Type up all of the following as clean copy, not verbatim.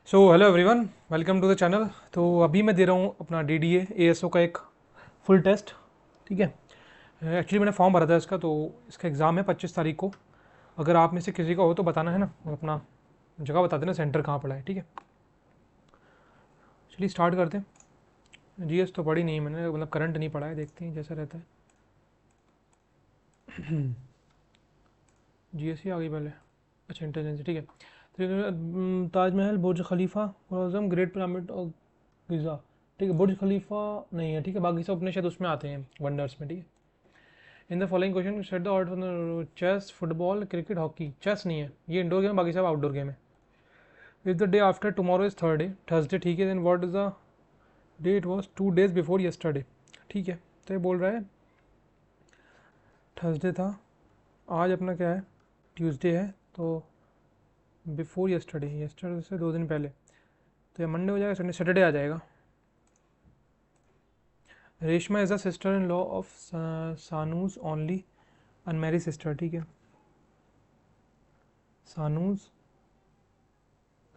So hello everyone, welcome to the channel. तो अभी मैं दे रहा हूँ अपना DDA ASO का एक फुल टेस्ट। ठीक है। एक्चुअली मैंने फॉर्म भरा था इसका, तो इसका एग्ज़ाम है 25 तारीख को। अगर आप में से किसी का हो तो बताना है ना, और अपना जगह बता देना, सेंटर कहाँ पड़ा है। ठीक है, चलिए स्टार्ट करते हैं। GS तो पढ़ी नहीं है मैंने, मतलब करंट नहीं पढ़ा है, देखते हैं जैसा रहता है। GS ही आ गई पहले। अच्छा, इंटेलिजेंस, ठीक है। तो ताजमहल, बुर्ज खलीफा, आजम, ग्रेट पिरामिड और गिज़ा। ठीक है, बुर्ज खलीफा नहीं है। ठीक है, बाकी सब अपने शायद उसमें आते हैं, वंडर्स में। ठीक है। In the following question set the order: chess, football, cricket, hockey. Chess नहीं है, ये इंडोर गेम, बाकी सब आउटडोर गेम है। If the day after tomorrow is third day, Thursday. ठीक है, then what is the day it was 2 days before yesterday. ठीक है, तो ये बोल रहा है थर्सडे था, आज अपना क्या है, ट्यूसडे है, तो बिफोर यस्टरडे, यस्टरडे से 2 दिन पहले, तो ये मंडे हो जाएगा, संडे सैटरडे आ जाएगा। Reshma is the sister in law of Sanu's only unmarried sister. ठीक है, Sanu's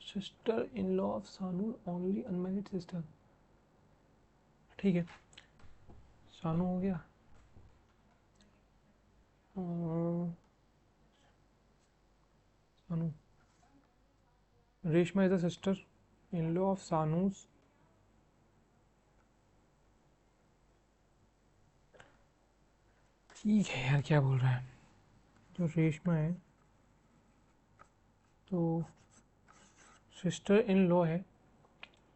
sister in law of Sanu only unmarried sister. ठीक है, सानू हो गया। Sanu, Reshma is a sister in law of Sanu's. ठीक है यार, क्या बोल रहा है, जो रेशमा है तो सिस्टर इन लॉ है,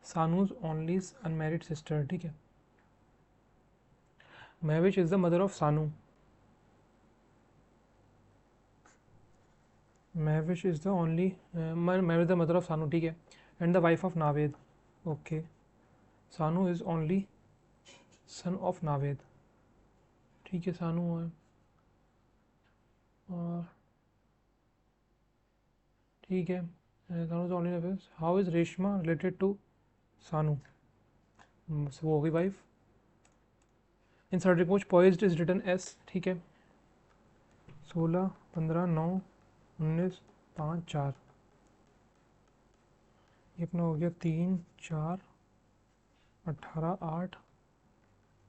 सानूज ओनली अनमेरिड सिस्टर। ठीक है, Mahvish is the mother of Sanu, Mahvish is the only, Mahvish the mother of Sanu. ठीक है, and the wife of Naved. Okay, Sanu is only son of Naved. ठीक है, सानू है। और ठीक है, Sanu is only, how is Reshma related to Sanu, वो होगी wife. Insert report poised is written as. ठीक है, 16, 15, 9, 19, 5, 4, ये अपना हो गया 3, 4, 18, 8,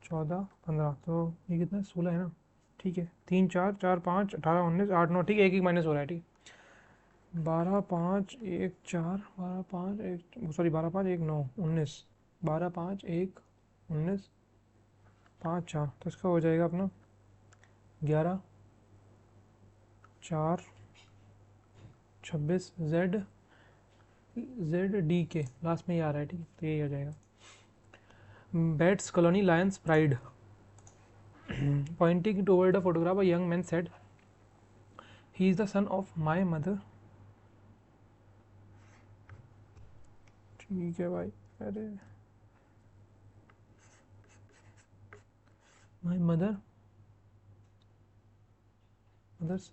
14, 15, तो ये कितना है, 16 है ना। ठीक है, 3, 4, 4, 5, 18, 19, 8, 9। ठीक है, एक एक माइनस हो रहा है। ठीक है, 12, 5, 1, 4, 12, 5, 1, सॉरी 12, 5, 1, 9, 19, 12, 5, 1, 19, 5, 4, तो इसका हो जाएगा अपना 11, 4, 26, ZD के लास्ट में ही आ रहा है। ठीक है, तो यही आ जाएगा। Bats colony Lions pride. Pointing toward a photograph, a young man said, "He is the son of my mother." ठीक है भाई, अरे my mother's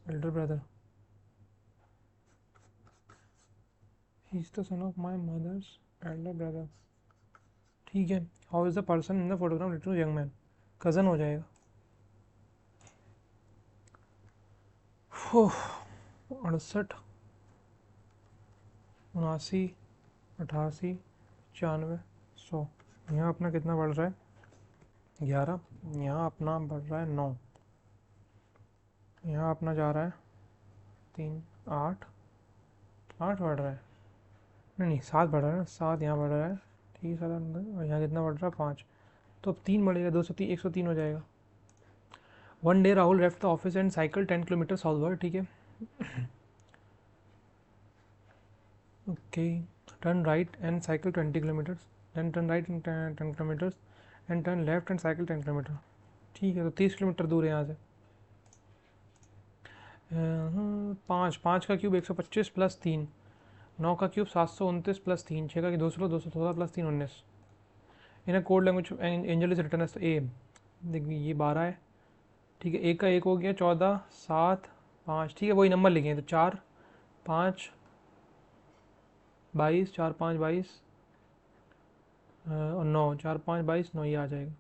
elder brother. He is the son of my mother's elder brother. ठीक है, how is the person in the photograph related to young man? Cousin हो जाएगा। 68, 79, 88, 95, 100। यहाँ अपना कितना बढ़ रहा है, 11। यहाँ अपना बढ़ रहा है 9। यहाँ अपना जा रहा है 3, 8, 8 बढ़ रहा है, नहीं नहीं 7 बढ़ रहा है ना, 7 यहाँ बढ़ रहा है। ठीक है, 7 अंदर, और यहाँ कितना बढ़ रहा है, 5। तो अब 3 बढ़ेगा, 203, 103 हो जाएगा। One day Rahul left the office and cycle 10 kilometre southward. ठीक है, okay, turn right and cycle 20 kilometres, then turn right and 10 kilometres, and turn left and cycle 10 kilometre. ठीक है, तो 30 किलोमीटर दूर है यहाँ से। 5 का क्यूब 125 प्लस 3, 9 का क्यूब 729 प्लस 3, 6 का 216, 216 plus 3, 19। In code language angel is return as A. देखिए ये 12 है। ठीक है, एक का एक हो गया 14, 7, 5। ठीक है, वही नंबर लिखे हैं, तो 4, 5, 22, 4, 5, 22, और 9, 4, 5, 22, 9, ये आ जाएगा।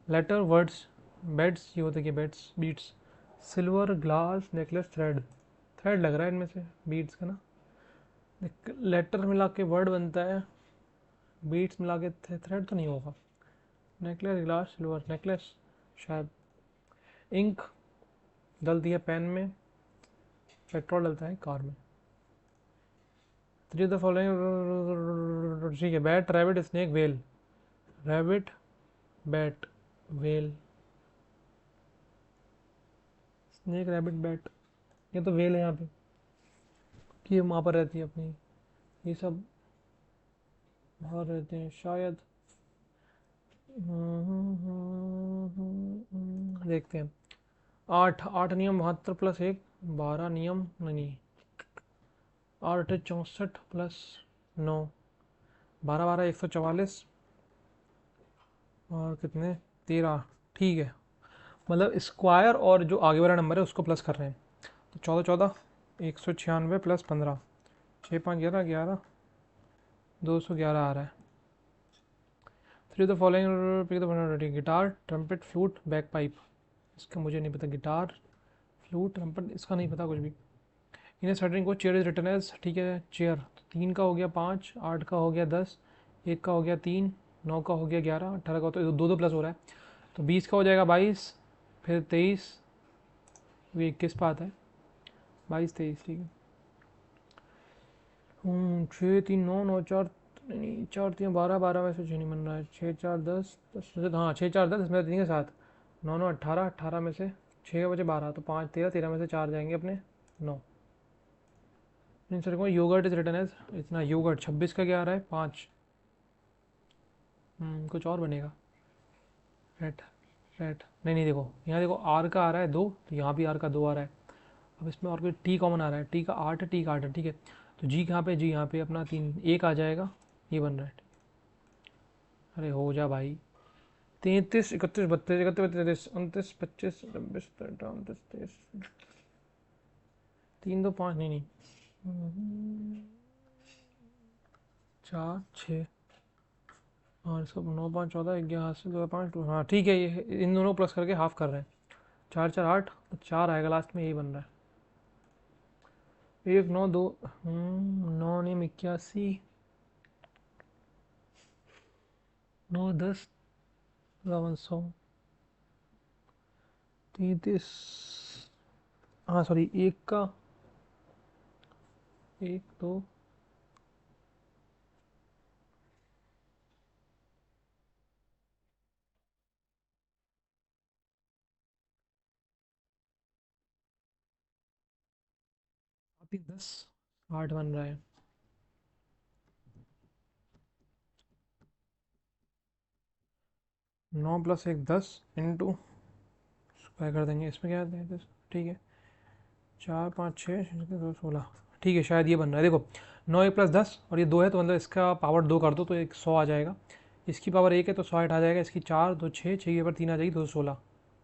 लेटर वर्ड्स बेड्स, ये होते क्या, beads, beats, silver, glass, necklace, thread. Thread लग रहा है इनमें से, बीट्स का ना। लेटर मिला के वर्ड बनता है, बीट्स मिला के थ्रेड तो नहीं होगा। नेकलेस, गिलास, सिल्वर, नेकलेस शायद। इंक डलती है पेन में, पेट्रोल डलता है कार में। थ्री द फॉलोइंग, ठीक है। Bat, rabbit, snake, well. Rabbit, bat, well, snake, rabbit, bat. ये तो वेल है यहाँ पे, कि ये वहाँ पर रहती है अपनी, ये सब बाहर रहते हैं शायद। देखते हैं। आठ, आठ नियम 72 प्लस एक, 12 नियम नहीं, आठ 64 प्लस 9, 12 12 144, और कितने, 13। ठीक है, मतलब स्क्वायर और जो आगे वाला नंबर है उसको प्लस कर रहे हैं। तो 14 14 196 प्लस 15, 6 5 11 11, 211 आ रहा है। Three the following, pick the guitar, trumpet, flute, bagpipe. इसका मुझे नहीं पता, गिटार, फ्लूट, ट्रम्पेट, इसका नहीं पता कुछ भी। इन्हें स्टार्टिंग को चेयर इज रिटर्न एज, ठीक है। चेयर, तो 3 का हो गया 5, 8 का हो गया 10, 1 का हो गया 3, 9 का हो गया 11, 18 का, तो दो दो प्लस हो रहा है, तो 20 का हो जाएगा 22, फिर 23, ये 21 पे आता है, 22 23, ठीक है। 6 3 9 9 4, नहीं 4 3 12, 12 में से 6 नहीं बन रहा है, 6 4 10 10 में से, हाँ 6 4 10, इसमें 3 के साथ 9 9 18, 18 में से 6 का बचे 12, तो 5 13, 13 में से 4 जाएंगे अपने 9। इन सर को योगर्ट इज रिटर्न एज, इतना योगर्ट 26 का क्या आ रहा है 5, कुछ और बनेगा। रेट, रेट, नहीं नहीं, देखो यहाँ देखो आर का आ रहा है 2, तो यहाँ भी आर का 2 आ रहा है। अब इसमें और कोई टी कॉमन आ रहा है, टी का 8 है, टी का 8 है, ठीक है। तो जी कहाँ पे, जी यहाँ पे अपना 3 1 आ जाएगा, ये बन रहा है। अरे हो जा भाई। 33 31 32 31 33 29 25 26 29 30, 3 2 5, नहीं नहीं, 4 6, और इसको 9 5 14, 11 से 2 5 2, हाँ ठीक है, ये इन दोनों प्लस करके हाफ कर रहे हैं। 4 4 8, 4 आएगा लास्ट में, यही बन रहा है। 1 9 2, 9 नहीं 81, 9 10 100, 33, हाँ सॉरी, एक का 1 2, 3 10, 8 बन रहा है। 9 प्लस 1 10 इंटू स्क्वायर कर देंगे, इसमें क्या आते हैं, ठीक है। 4 5 6 2 16, ठीक है, शायद ये बन रहा है। देखो 9 1 प्लस 10, और ये 2 है, तो मतलब इसका पावर 2 कर दो तो एक 100 आ जाएगा। इसकी पावर 1 है तो 100 आ जाएगा। इसकी 4 2 6, 6 के ऊपर 3 आ जाएगी, 216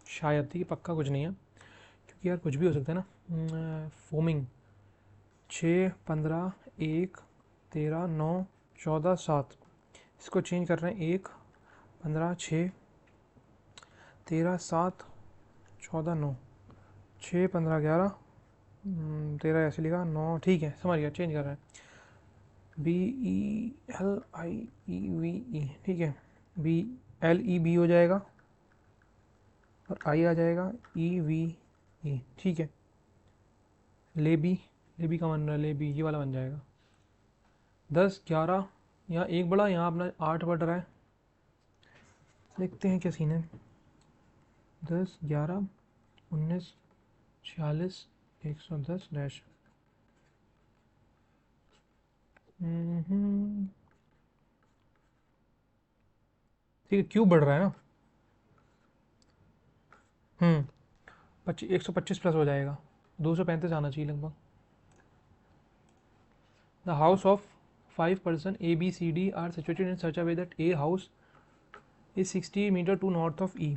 शायद, ठीक है, पक्का कुछ नहीं है, क्योंकि यार कुछ भी हो सकता है ना। फोमिंग 6 15 1 13 9 14 7, इसको चेंज कर रहे हैं, 1 15 6 13 7 14 9, 6 15 11, 13 ऐसे लिखा 9, ठीक है, समझ गया, चेंज कर रहे हैं। BELIEVE, ठीक है, BLEB हो जाएगा, और आई आ जाएगा EVE, ठीक है। लेबी, लेबी का बन रहा है, लेबी ये वाला बन जाएगा। 10 11, यहाँ एक बड़ा, यहाँ अपना 8 बढ़ रहा है, देखते हैं क्या सीन है। 10 11 19 46 110 डैश, ठीक है, क्यूब बढ़ रहा है ना। 125 प्लस हो जाएगा, 235 आना चाहिए लगभग। The house of 5 person A B C D are situated in such a way that A house is 60 metre to north of E,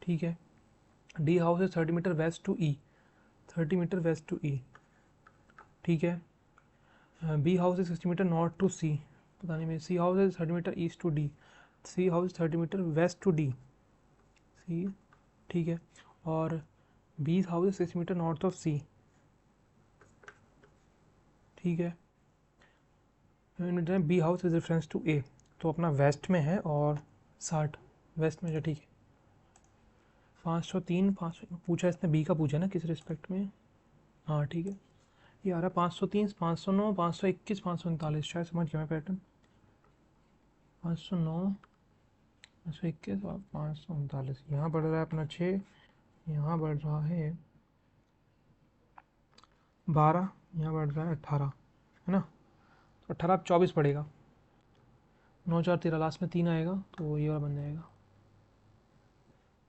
ठीक है। D house is 30 metre west to E, 30 metre west to E, ठीक है। B house is 60 metre north to C, पता नहीं मैं, C house is 30 metre east to D, C house 30 metre west to D, C, ठीक है। और B house is 60 metre north of C, ठीक है। B house is reference to ए, तो अपना वेस्ट में है और 60 वेस्ट में जो, ठीक है। 503 500 पूछा इसने, बी का पूछा ना किस रिस्पेक्ट में। हाँ ठीक है, ये आ रहा है 530 509 521 539, शायद समझ गया मैं पैटर्न। 509 521 और 539, यहाँ बढ़ रहा है अपना 6, यहाँ बढ़ रहा है 12, यहाँ बढ़ रहा है 18, है ना। तो 18 अब 24 पड़ेगा, 9 4 13, लास्ट में 3 आएगा तो ये वाला बन जाएगा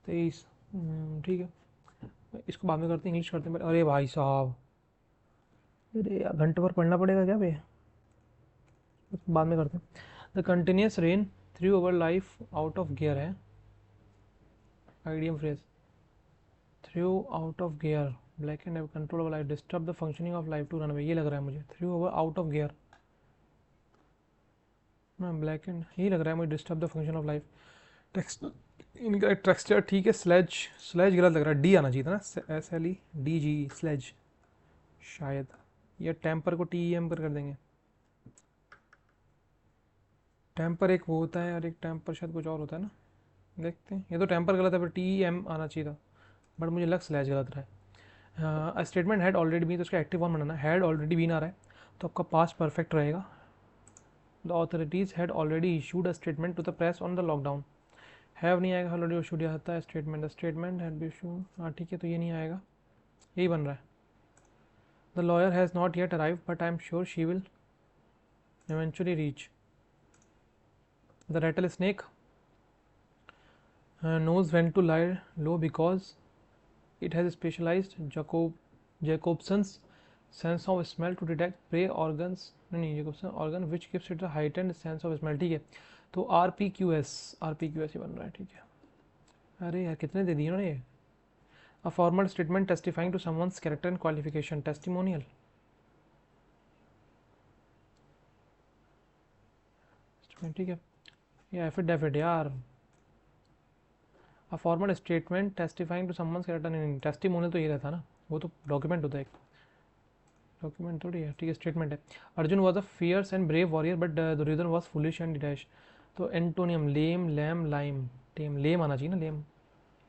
23। ठीक है, इसको बाद में करते हैं, इंग्लिश करते हैं। अरे भाई साहब, अरे यार घंटे भर पढ़ना पड़ेगा क्या बे, इसको बाद में करते हैं। The continuous rain through our life out of gear है idiom phrase. Through out of gear, black and control our life, disturb the functioning of life to run away, ये लग रहा है मुझे। Through our out of gear ना, black and यही लग रहा है मुझे, disturb the function of life. Text इनका टेक्सचर ठीक है, स्लेज स्लेज गलत लग रहा है, डी आना चाहिए था ना, SLEDG स्लेज शायद, या टेम्पर को TEM पर कर देंगे। टेम्पर एक वो होता है और एक टेम्पर शायद कुछ और होता है ना, देखते हैं। ये तो टेम्पर गलत है, पर TEM आना चाहिए था, बट मुझे लग स्लेज गलत रहा है। स्टेटमेंट हैड ऑलरेडी बीन, तो उसका एक्टिव फॉर्म बनाना, हैड ऑलरेडी बीन आ रहा है तो आपका पास्ट परफेक्ट रहेगा। The authorities had already issued a statement to the press on the lockdown, have नहीं आएगा, ऑलरेडी इशूड आता है statement, the statement had be issued, हाँ ठीक है, तो ये नहीं आएगा, यही बन रहा है। The lawyer has not yet arrive but I am sure she will eventually reach. The rattlesnake knows when to lie low because it has specialized Jacobson's sense of smell to detect prey organs, नहीं Jacobson organ which gives it a heightened sense of smell, ठीक है। तो RPQS ही बन रहा है, ठीक है। अरे यार कितने दे दिए उन्होंने ये। A formal statement testifying to someone's character and qualification, testimonial, ठीक है। ये एफिडेविट यार, a formal statement testifying to someone's character, नहीं टेस्टिमोनियल तो ये रहता ना, वो तो डॉक्यूमेंट होता है, एक डॉक्यूमेंट थोड़ी है, ठीक है स्टेटमेंट है। Arjun was a fierce and brave warrior but Duryodhan was foolish and detach, तो antonym lame lamb lime tame, lame आना चाहिए ना, लेम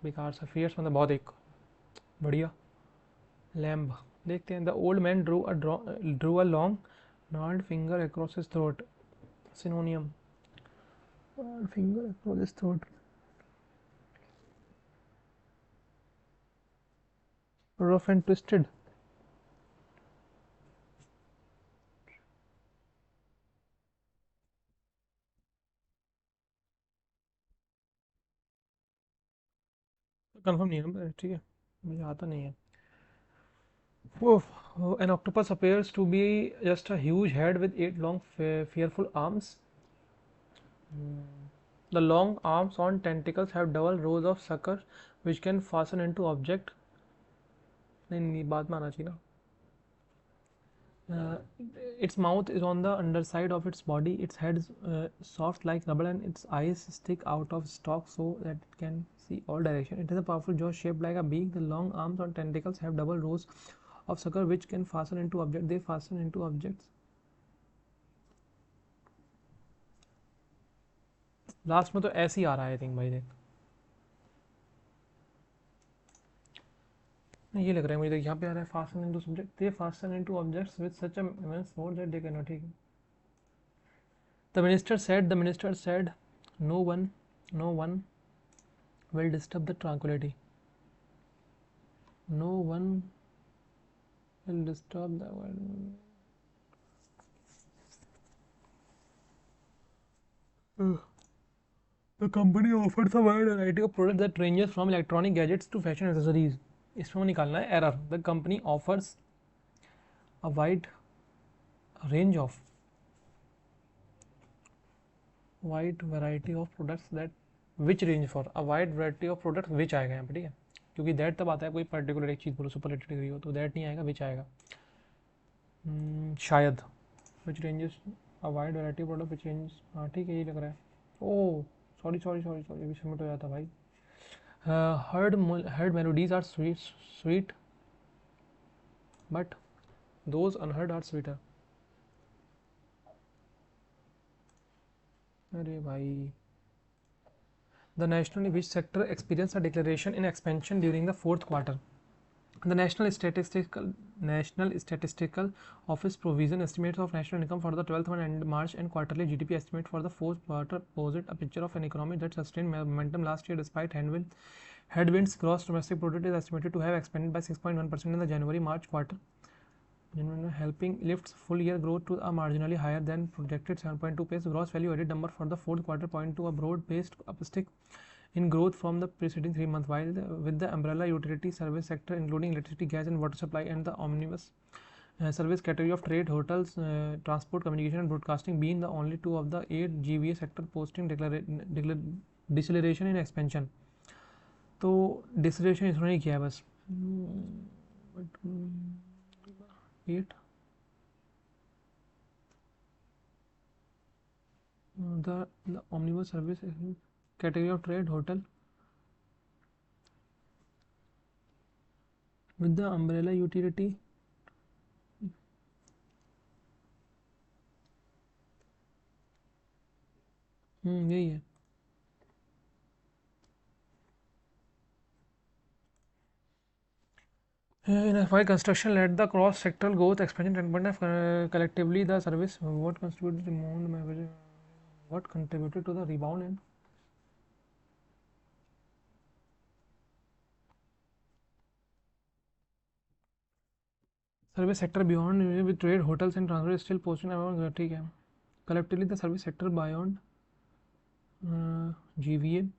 बेकार सा, फियर्स मतलब बहुत एक बढ़िया, लैम्ब। देखते हैं। The old man drew a long gnarled finger across his throat, synonym, finger across his throat, rough and twisted, confirm नहीं है, ठीक है, मुझे आता नहीं है। An octopus appears to be just a huge head with 8 long, fearful arms. The long arms on tentacles have double rows of suckers which can fasten into object. नहीं बात में आना चाहिए ना। Its mouth is on the underside of its body. Its head is soft like rubber, and its eyes stick out of stalk so that it can see all direction. It has a powerful jaw shaped like a beak. The long arms on tentacles have double rows of sucker which can fasten into objects. They fasten into objects. Last में तो ऐसे ही आ रहा है I think भाई, देख ये लग रहा है मुझे, देख यहाँ पे आ रहा है fasten into subject, they fasten into objects with such a immense force that they can not, ठीक है। The minister said no one will disturb the tranquility, no one will disturb the the company offers a wide variety of products that ranges from electronic gadgets to fashion accessories. इसमें निकालना है error, the company offers a wide range of wide variety of products that which range for a wide variety of products which आएगा यहाँ पे, ठीक है, क्योंकि that तब आता है कोई पर्टिकुलर एक चीज़ बोलो, सुपरलेटिव डिग्री हो तो दैट नहीं आएगा, विच आएगा। शायद which ranges a wide variety product which range, हाँ ठीक है, यही लग रहा है। ओह सॉरी अभी सबमिट हो जाता भाई। Heard melodies are sweet but those unheard are sweeter, अरे भाई, the national which sector experienced a declaration in expansion during the fourth quarter. The National Statistical Office provision estimates of national income for the 12th month and March and quarterly GDP estimate for the fourth quarter posit a picture of an economy that sustained momentum last year despite headwinds. Gross domestic product is estimated to have expanded by 6.1% in the January-March quarter, helping lift full year growth to a marginally higher than projected 7.2 pace. Gross value added number for the fourth quarter point to a broad-based upstick in growth from the preceding 3 months, while with the umbrella utility service sector including electricity, gas and water supply and the omnibus service category of trade, hotels, transport, communication and broadcasting being the only two of the 8 GVA sector posting deceleration in expansion. तो डिसलेशन इसने किया है बस 8 the omnibus service category of trade, hotel with the umbrella utility यही है. In FY construction led the cross sectoral growth expansion 10.5 collectively the service what contributed to the rebound in service sector beyond with trade, hotels and transport is still posting around. ठीक है. Collectively the service sector beyond GVA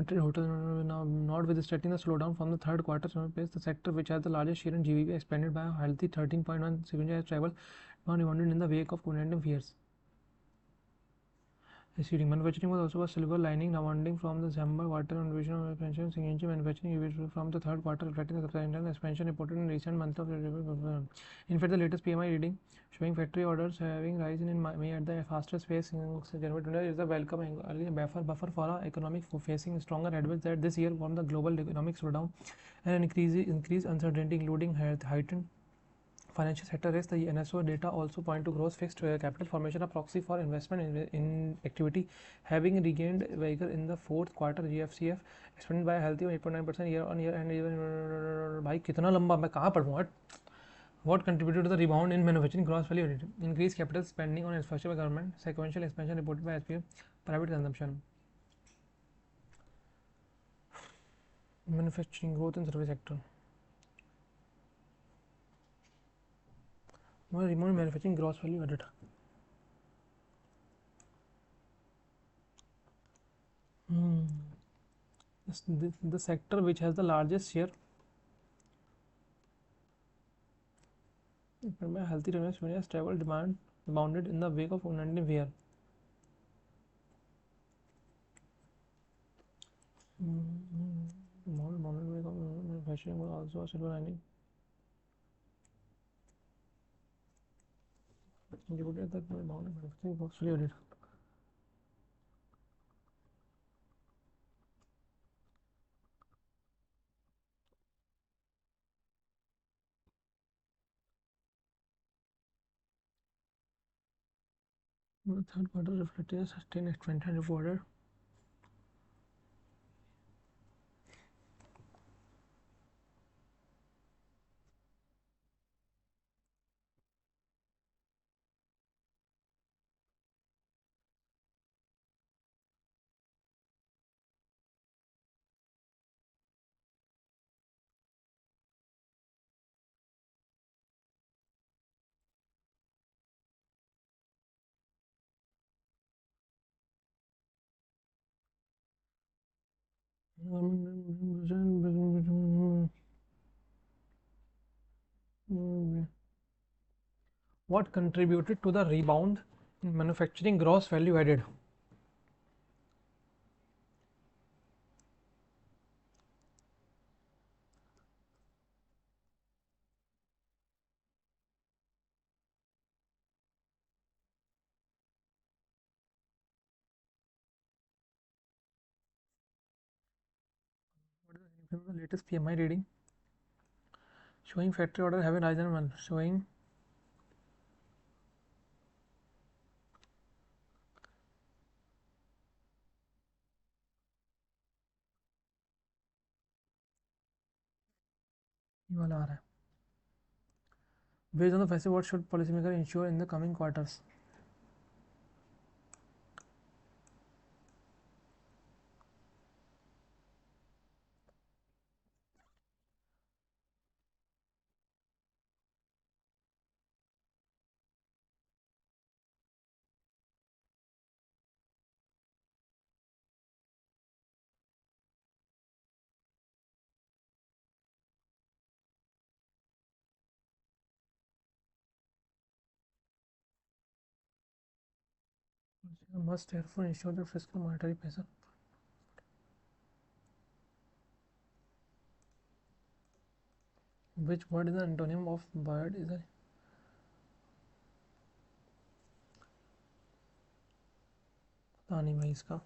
trade, hotel now notwithstanding the slowdown from the third quarter pace, the sector which has the largest share in GVA expanded by a healthy 13.1% as travel now rebounded in the wake of COVID-19 fears. Receding manufacturing was also a silver lining, rebounding from the December quarter on vision of expansion. CNG manufacturing from the third quarter, reflecting the substantial expansion reported in recent months of. In fact, the latest PMI reading showing factory orders having risen in May at the fastest pace since January 20 is a welcome early buffer for our economic facing stronger headwinds that this year from the global economic slowdown and increased uncertainty, including heightened financial sector risk. The NSO data also point to gross fixed capital formation, a proxy for investment in activity, having regained vigor in the fourth quarter. GFCF expanded by a healthy 8.9% year on year and even भाई कितना लंबा मैं कहाँ पढ़ूँ हट. What contributed to the rebound in manufacturing gross value added? Increased capital spending on infrastructure by government, sequential expansion reported by SPF, private consumption, manufacturing growth in service sector. Rebound manufacturing gross value added. The sector which has the largest share by healthy revenue as travel demand rebounded in the wake of COVID-19 fear. Manufacturing was also a silver lining. Contributed that manufacturing was fully added. The third quarter reflected a sustained expansion reported. What contributed to the rebound in manufacturing gross value added? What is the latest PMI reading showing factory order having risen one showing ये वाला आ रहा है. Based on the facet, what should policymaker ensure in the coming quarters? Must therefore ensure that fiscal monetary pressure. Which word is the antonym of bird? Is a पता नहीं भाई इसका.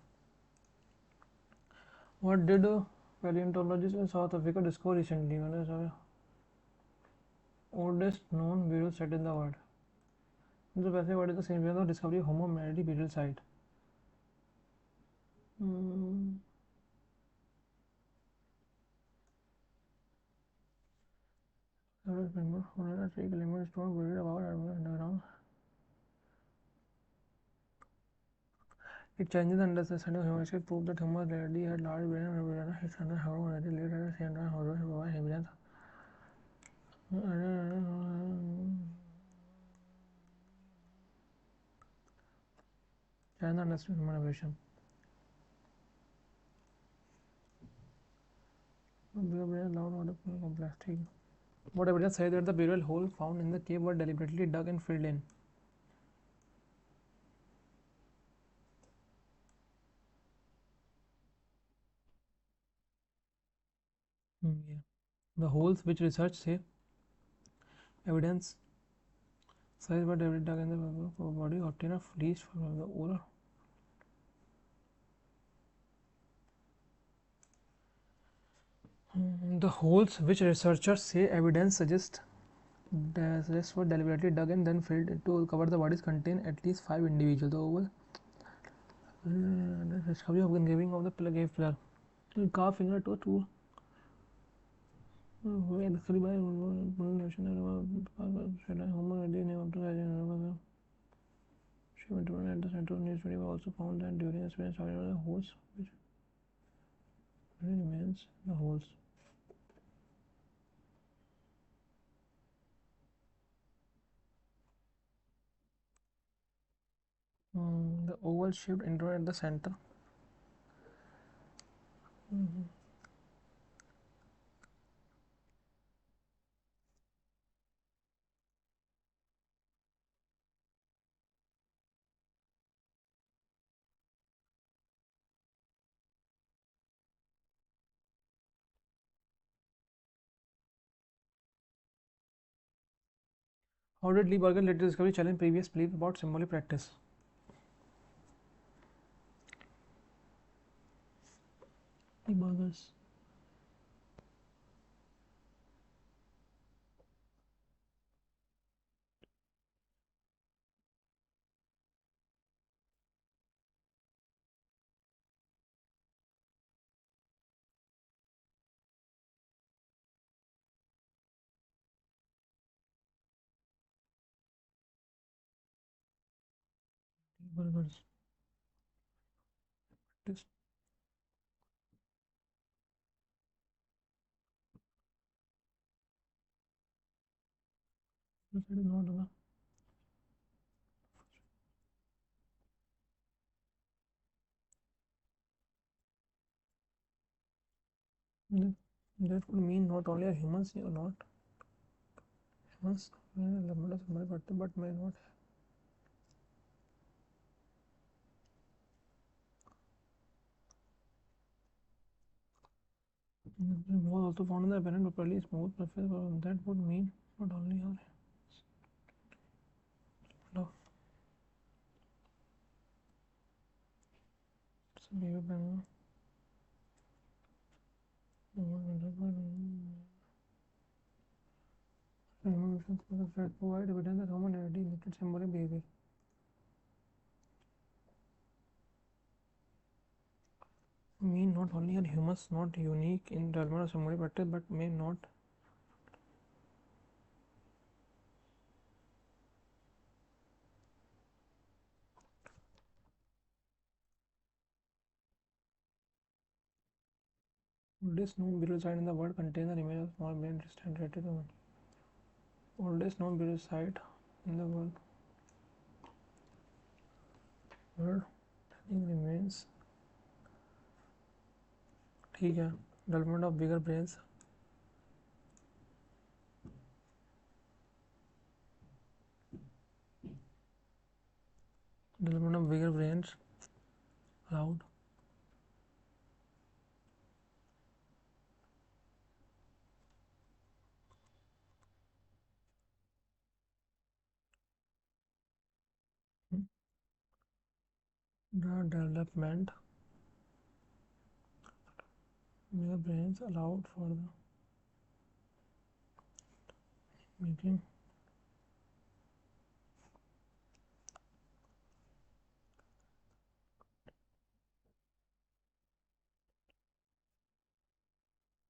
What did paleontologists in South Africa discover recently? मैंने सारे oldest known burial site in the world. तो वैसे what is the same as the discovery of Homo erectus burial site? Hmm. Remember, 3 kilometers stone buried about underground. It changes the understanding of human history, proved that Homo erectus had large brain and brain. His son Homo erectus later at the same time Homo erectus evidence. China understood human evolution. Brain loud order complex. What evidence says that the burial hole found in the cave were deliberately dug and filled in? Yeah. The holes which research say evidence size were deliberately dug in the body obtain a least from the oral. The holes which researchers say evidence suggests were deliberately dug and then filled to cover the bodies contain at least 5 individuals. The oval discovery of engraving of the cave pillar. Calf finger toe tool. Discovery by nation Homo name of the she went to at the center of news video also found that during the experience the holes which remains the holes. The oval shaped interior at the center. How did Lee Berger later discovery challenge previous belief about symbolic practice? Lee Berger's practice. It is not enough. That could mean not only are humans or not humans but may not. Was also found in the apparent properly smooth surface. That would mean not only are no. It's a behavior panel. Provide evidence that human identity limited symbolic behavior. Mean not only are humans not unique in development of symbolic practice but may not Oldest known burial site in the world contains the remains of small brain and related to oldest known burial site in the world remains. ठीक है. Development of bigger brains. Development of bigger brains allowed. The development bigger brains allowed for the making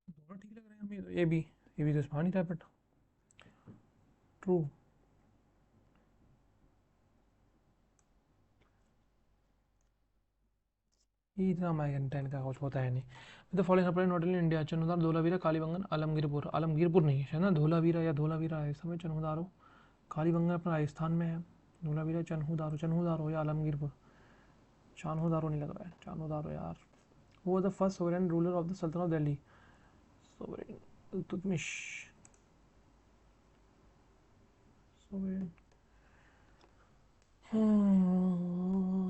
दोनों ठीक लग रहे हैं हमें. ये भी तो स्मार्ट ही था बट ट्रू. ये इतना माइग्रेंटाइन का कुछ होता है नहीं. तो following apply not in India Chanhudaro Dholavira Kalibangan Alamgirpur. Alamgirpur नहीं है ना, धोलावीरा या धोलावीरा है समय. चनहुदारो कालीबंगन अपना राजस्थान में है. धोलावीरा चनहुदारो या आलमगीरपुर. चान्होदारो नहीं लग रहा है. चान्होदारो यार. वो was the first sovereign ruler of the saltanat of Delhi. Sovereign Iltutmish. Sovereign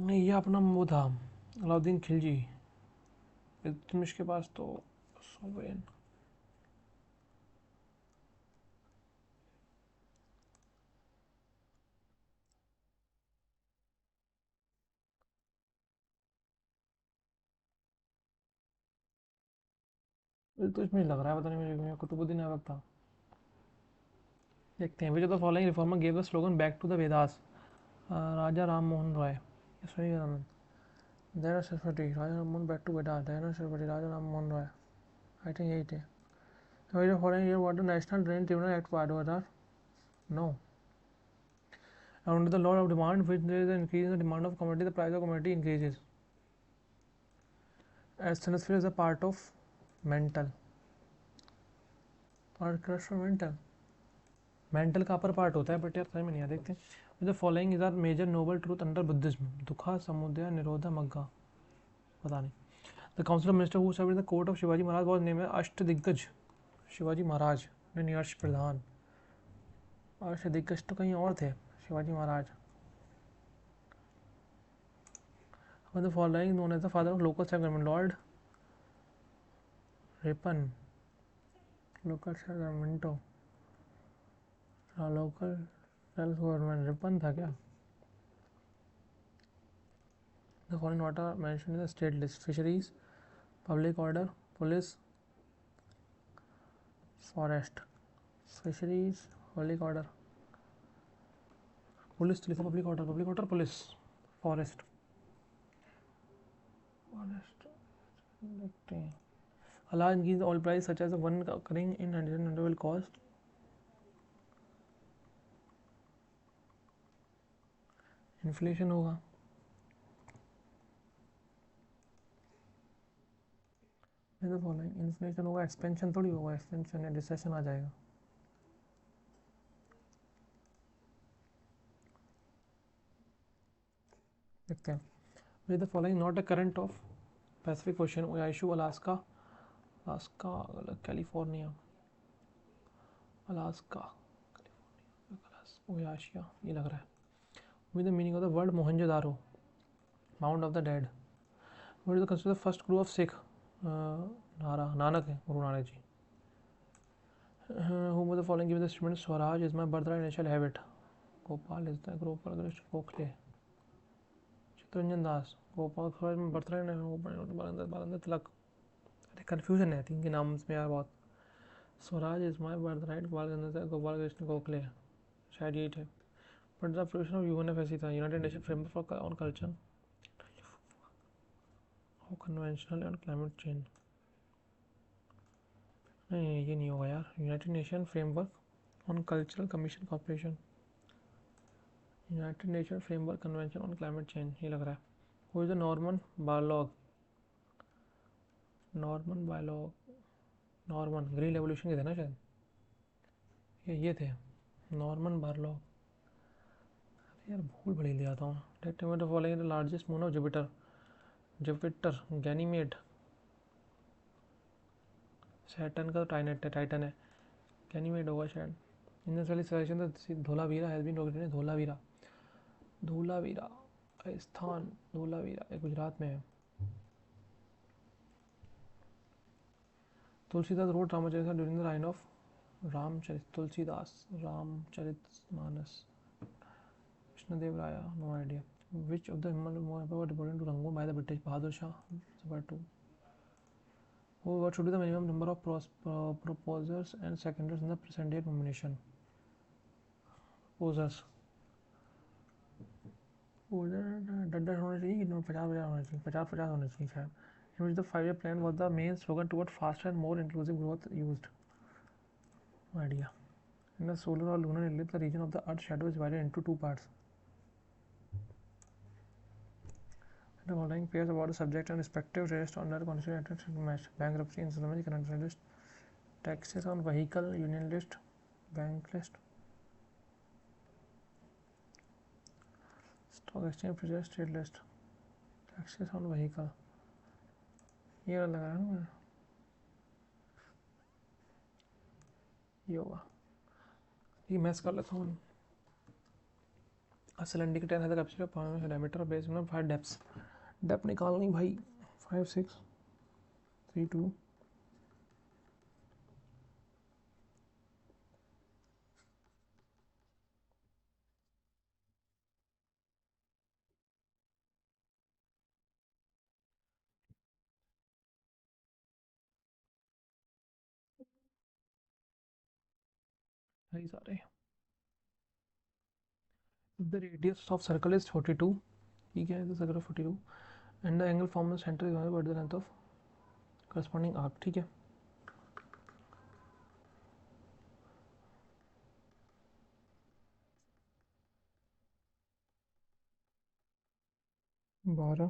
नहीं, ये अपना वो था अलाउद्दीन खिलजी. इल्तुतमिश के पास तो सोवरेन. इल्तुतमिश लग रहा है, पता नहीं मुझे. कुतुबुद्दीन ऐबक था. देखते हैं. Which of the following reformer gave the slogan back to the Vedas. Raja Ram Mohan Roy. Dayanand Saraswati. Raja Ram Mohan back to Vedas. Dayanand Saraswati. Raja Ram Mohan Roy. I think यही थे. Which of following year what the national drain tribunal act part 2000. No. Under the law of demand, which there is an increase in the demand of commodity, the price of commodity increases. As Sinosphere is a part of mental. Part crush or mental. Mental का upper part होता है but यार समझ में नहीं आ. देखते हैं. The following is are major noble truth under Buddhism. Dukkha samudaya nirodha magga. पता नहीं. The council of minister who serve in the court of Shivaji Maharaj was named Ashtadiggaj. Shivaji Maharaj नहीं, अर्श प्रधान. अष्टदिग्गज तो कहीं और थे. Shivaji Maharaj. The following known as the father of local self government. Lord Ripon. Local self गवर्नमेंटो. Local self government Ripon था क्या. The following what are mentioned in the state list: fisheries, public order, police, forest. Fisheries, public order. Police to public order, police, forest. Forest. देखते हैं. A large increase in oil price such as the one occurring in 1900 will cost inflation होगा. The following inflation होगा, expansion थोड़ी होगा. expansion या recession आ जाएगा. देखते हैं. With the following not a current of Pacific Ocean, Oahu, Alaska, California, Alaska, Oasia, ये लग रहा है. With the meaning of the word Mohenjo-daro, Mound of the Dead. What is considered the first guru of Sikh? Nanak है, Guru Nanak ji. Whom was the following given the statement Swaraj is my birthright and I shall have it? Gopal is the Gopal Krishna Gokhale. Chittaranjan Das. Gopal Swaraj में birthright है. बालंदर तिलक. अरे confusion है तीन के नाम में यार बहुत. Swaraj is my birthright. Gopal Krishna Gokhale. शायद यही थे. But the provision of UNF ऐसी था. United Nation framework for on culture conventional on climate change. नहीं ये नहीं होगा यार. United Nation framework on cultural commission corporation. United Nation framework convention on climate change ये लग रहा है. Who is the Norman Borlaug. Norman Borlaug Norman green revolution के थे ना शायद, ये थे नॉर्मन बारलॉग। यार भूल भली ले आता हूँ। टेक्टोमेटर following the largest moon of Jupiter, Jupiter Ganymede. Saturn का टाइटन है, गैनीमेड होगा शायद। इन वाली suggestion the Dholavira has been located, Dholavira, Dholavira Rajasthan, Dholavira ये गुजरात में है। Tulsidas wrote Ramcharit during the reign of Ramcharit, Tulsidas Ramcharitmanas, Krishnadeva Raya, no idea. Which of the more important to Rangoon by the British? Bahadur Shah, Sabha 2. What should be the minimum number of proposers and seconders in the present day nomination? Proposers. डर होना चाहिए कि 50 होना चाहिए, 50 होना चाहिए शायद। In which the 5-year plan was the main slogan toward faster and more inclusive growth used? No idea. In the solar or lunar eclipse, the region of the Earth's shadow is divided into two parts. The following pairs about the subject and respective rest on the constituent match: bankruptcy, insolvency, current list, taxes on vehicle, union list, bank list, stock exchange, preserve state list, taxes on vehicle। ये वाला लगा है ना, ये होगा। ये match कर लेता हूँ। सिलेंडर के 10 है कैपेसिटी ऑफ डायमीटर बेस में 5 डेप्थ निकालनी भाई। 5 6 3 2 है सारे। The radius of circle is 42, ठीक है, circle of 42 and the angle form centre is what the length of corresponding arc, ठीक है। बारह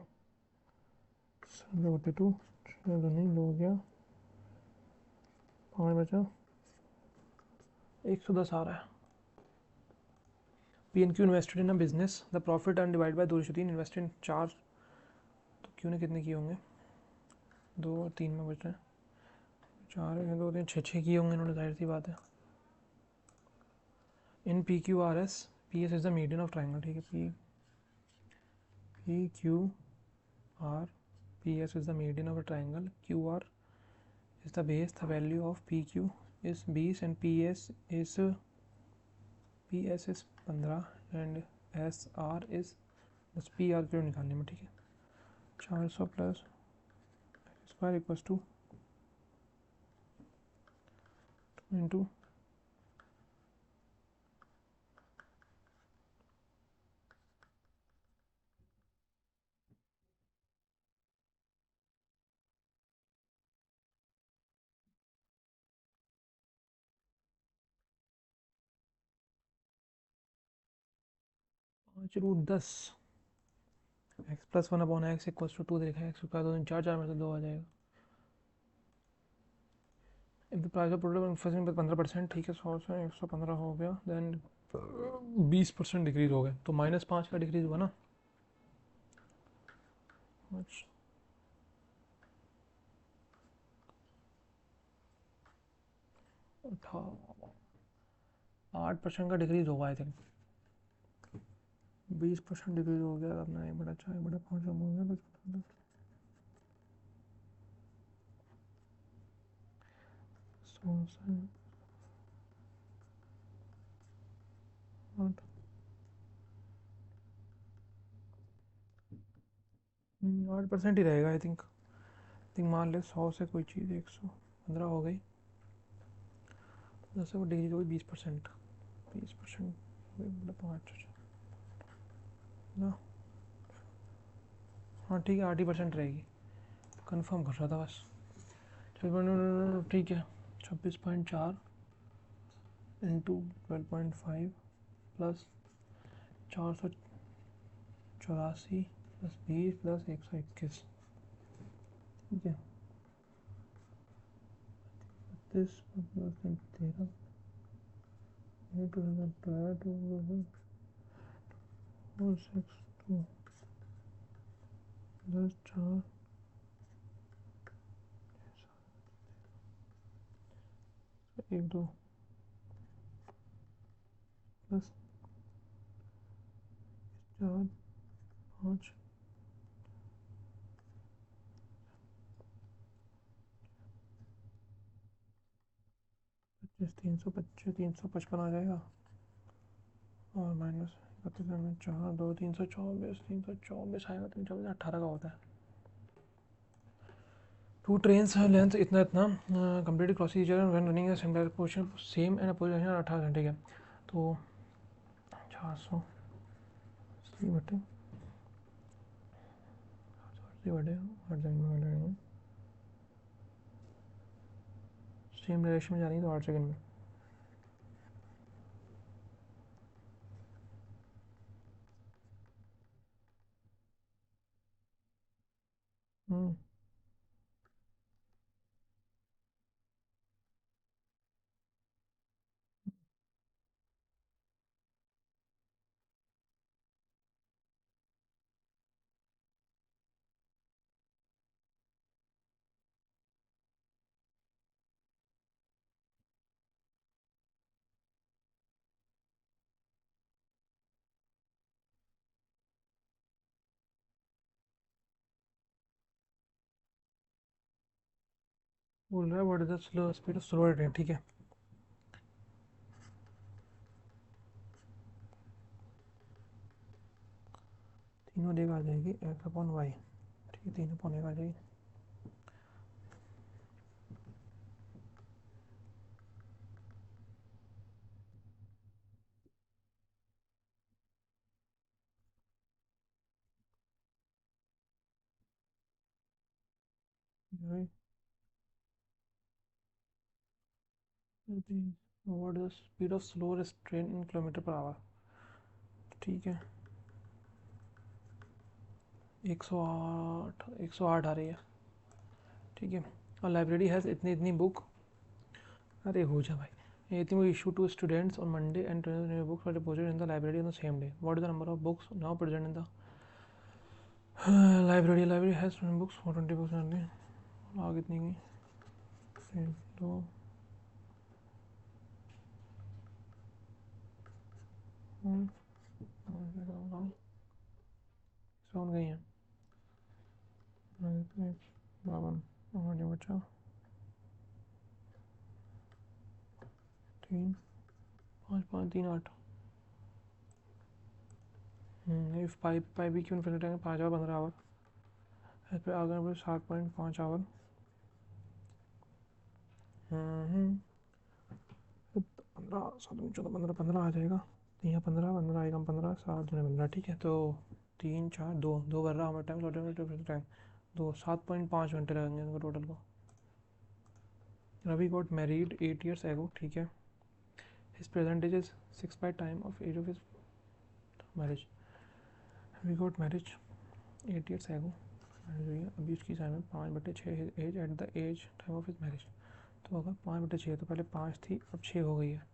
42 रनिंग हो गया, 5 बचा, 110 आ रहा है। P N Q invested in a business, the profit and divide by 2:3, invested in 4, तो क्यू ने कितने किए होंगे? 2 और 3 में बच रहे हैं, 4 है, 2 3 6 किए होंगे इन्होंने, जाहिर सी बात है। In P Q R S, P S is the median of triangle, ठीक है। P Q R, P S is the median of a triangle, Q R is the base, the value of PQ is 20 and PS is 15 and SR is बस PR क्यों निकालने में, ठीक है। 400 plus square equals to into 5√10 x plus 1/x equals to 2 देखा है, x का 2 4 4 में से 2 आ जाएगा। If the price of product 15%, ठीक है, 100 से 115 हो गया, देन 20% डिक्रीज हो गया, तो -5 का डिक्रीज हुआ ना। अच्छा 8% का डिक्रीज होगा आई थिंक। 20% डिक्रीज हो गया, अपना 1/4 1/5 हो गया, बस 100 से 8% ही रहेगा आई थिंक। मान ले 100 से कोई चीज़ 115 हो गई, 10 से वो डिक्रीज हो गई 20%, 20% 5 ना। हाँ ठीक है, 8% रहेगी, कंफर्म कर रहा था बस। ठीक है, 26.4 इंटू 12.5 प्लस 484 प्लस 20 प्लस 121, ठीक है, this 13 8 12 4 6 2 10 4 1 2 10 4 5 25 325 355 आ जाएगा और माइनस 31 में 4 2 324 आएगा 324 18 का होता है। 2 trains लेंथ इतना इतना complete procedure when running similar position same and position 18 घंटे का। तो 400 बटे 8 सेकंड में सेम डायरेक्शन में जानी है तो 8 सेकंड में। बोल रहा है what is the slow speed of slow train. ठीक है, तीनों डेग आ जाएगी एक्स अपॉन वाई। ठीक है, तीनों अपॉन एक आ जाएगी। What is the speed of slowest train in kilometre per hour. ठीक है, 108 आ रही है। ठीक है, और लाइब्रेरी हैज़ इतनी इतनी बुक। अरे हो जा भाई। इतनी book issue to students on Monday and books were deposited in the library on the same day. What is the number of books now present in the library has books 420 books only. आ कितनी गई? 2 7 गई हैं। 52 और ये बचा 3 5 5 3 8। If pipe pipe भी क्यों फिर 5 आवर 15 आवर इस पर आगे 7.5 आवर। 15 7 14 15 15 आ जाएगा। यहाँ 15 आएगा 15 7 15। ठीक है, तो 3 4 2 2 कर रहा हमारा टाइम 2 7.5 घंटे लगेंगे इनको टोटल को। Ravi got married 8 years ago. ठीक है, his present age is 6 by time of age of his marriage. Ravi got marriage 8 years ago. अभी उसकी टाइम है 5/6 age at the age time of his marriage. तो अगर 5/6 तो पहले 5 थी अब 6 हो गई है।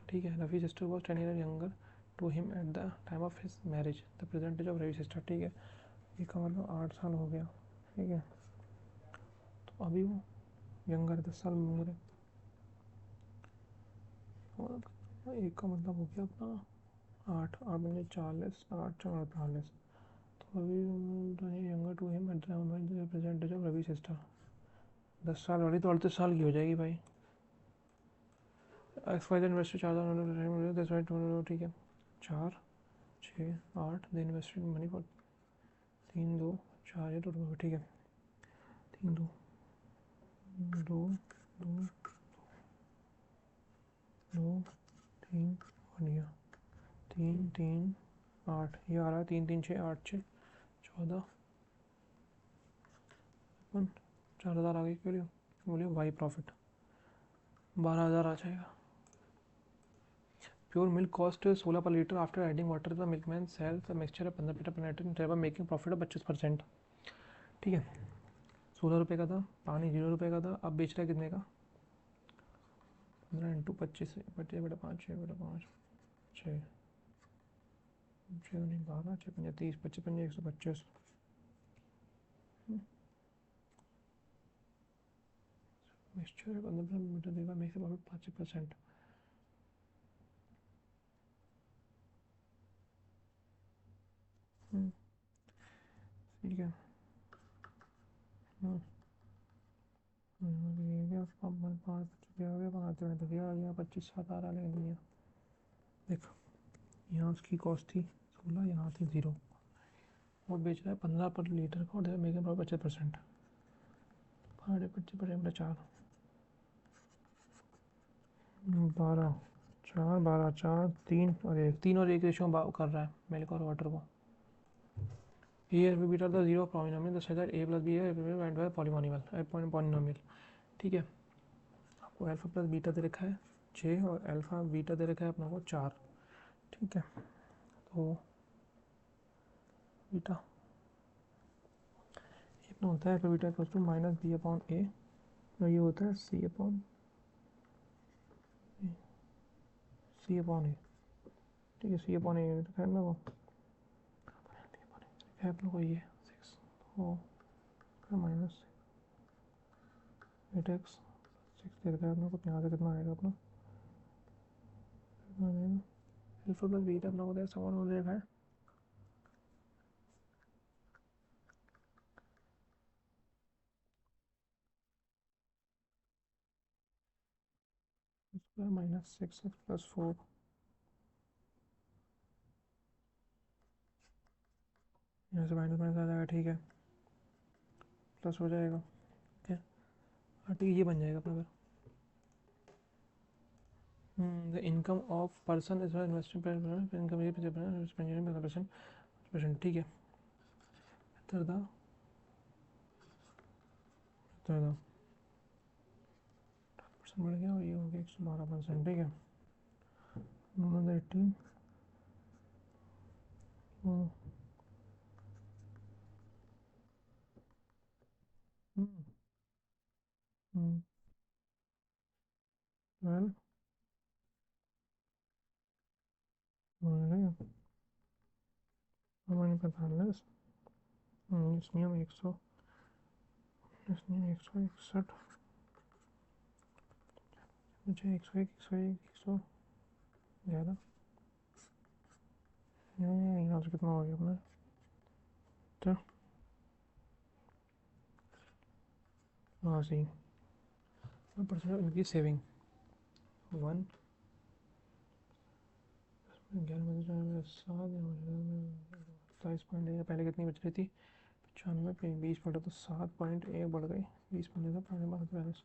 ठीक है, Ravi sister was 10 years younger to him at the time of his marriage. The present age of Ravi sister. ठीक है, इसका मतलब 8 साल हो गया। ठीक है, तो अभी वो यंगर 10 साल उम्र है। एक का मतलब हो गया अपना 8 8 बजे 40 8 48। तो अभी younger to him at the present age of Ravi sister 10 साल वाली तो 38 साल की हो जाएगी भाई। एक्स वाई इन्वेस्टर 4 ठीक है 4 6 8 द इन्वेस्टेड मनी फॉर 3 2 4 ये टोटल। ठीक है, 3 2 2 2 2 3 1 गया 3 3 8 ये आ रहा है 3 3 6 8 6 14 4,000 आगे क्यों लियो बोलिए वाई प्रॉफिट 12,000 आ जाएगा। Pure milk cost 16 per litre after adding water the milkman sells mixture 15 per litre making profit of 25%। ठीक है, 16 रुपये का था पानी 0 रुपये का था, अब बेच रहा है कितने का 15 इंटू 25 बटे बटा 5 6 बटा 5 6 6 नहीं 12 6 5 30 25 5 125 मिक्सचर 15 मीटर देगा मेरे से 5%। ठीक है। ये भी उसका 5 हो गया 5 तो गया गया 25 7 आ रहा लेकिन देख यहाँ उसकी कॉस्ट थी 16 यहाँ थी 0 वो बेच रहा है 15 पर लीटर का और मेरे पास 25% 25% 4 12 4 12 4 3 और 1 3 और 1 रेशो कर रहा है मिल्क और वाटर को। A beta the zero polynomial the such a plus b है पॉलीमोनिमल पॉलिनोमियल। ठीक है आपको अल्फा प्लस बीटा दे रखा है 6 और अल्फा बीटा दे रखा है अपना को 4। ठीक है तो बीटा इतना होता है alpha beta equals to minus b upon a और ये होता है सी अपॉन ए। ठीक है सी अपॉन ए है अपना को है अपना को ये 6 तो माइनस 8x 6 दे रखा है अपना को यहाँ से कितना आएगा अपना अल्फा प्लस बीटा अपना को सवाल हो रखा है माइनस 6x प्लस 4 यहाँ से माइनस माइनस आ जाएगा। ठीक है प्लस हो जाएगा। ठीक है हाँ ठीक है ये बन जाएगा अपना the income of person is investing income percent. ठीक है तरदा 10% बढ़ गया और ये हो गया 112%। ठीक है 18 12 हमारे 45 इसमें हम 100 इसमें 161 मुझे 101 101 100 ज़्यादा यहाँ से कितना हो गया अपना तो हाँ सही 1% इनकी सेविंग 1 27.1 पहले कितनी बच रही थी 95 पे 20 बढ़ा तो 7.1 बढ़ गई 20 बढ़ने का 5